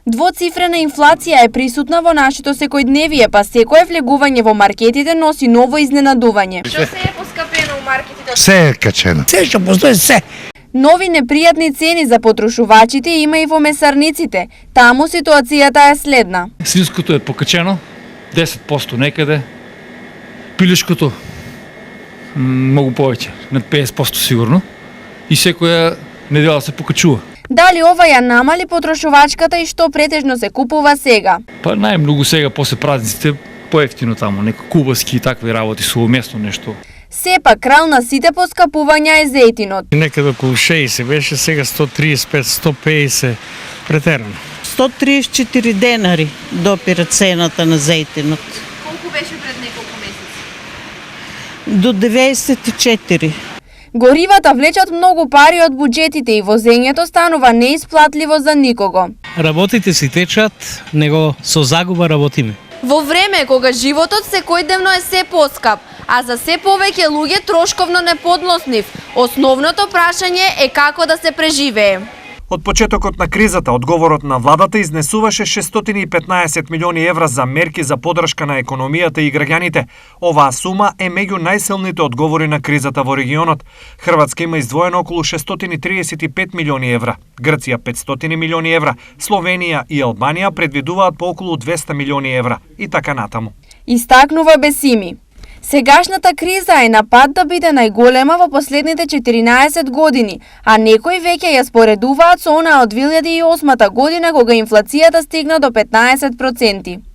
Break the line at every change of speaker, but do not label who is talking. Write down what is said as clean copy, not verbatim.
Двоцифрена инфлација е присутна во нашето секојдневие, па секое влегување во маркетите носи ново изненадување.
Што се е поскапено у маркетите?
Се е качено.
Се што постои се.
Нови непријатни цени за потрошувачите има и во месарниците. Таму ситуацијата е следна.
Свинското е покачено 10% некаде. Пилешкото многу повеќе, над 50% сигурно. И секоја недела се покачува.
Дали ова ја намали потрошувачката и што претежно се купува сега?
Па најмногу сега после празниците поевтино таму, некои кубаски и такви работи, сувоместно нешто.
Сепак крал на сите поскапувања е зејтинот.
Некаде околу 60 беше, сега 135, 150, претерано.
134 денари допира цената на зејтинот.
Колку беше пред неколку месеци?
До 94.
Горивата влечат многу пари од буџетите и возењето станува неисплатливо за никого.
Работите си течат, него со загуба работиме.
Во време кога животот секојдневно е се поскап, а за се повеќе луѓе трошковно неподноснив, основното прашање е како да се преживее.
Од почетокот на кризата, одговорот на владата изнесуваше 615 милиони евра за мерки за подршка на економијата и граѓаните. Оваа сума е меѓу најсилните одговори на кризата во регионот. Хрватска има издвоено околу 635 милиони евра, Грција 500 милиони евра, Словенија и Албанија предвидуваат по околу 200 милиони евра и така натаму.
Истакнува Бесими. Сегашната криза е на пат да биде најголема во последните 14 години, а некои веќе ја споредуваат со онаа од 2008 година кога инфлацијата стигна до 15%.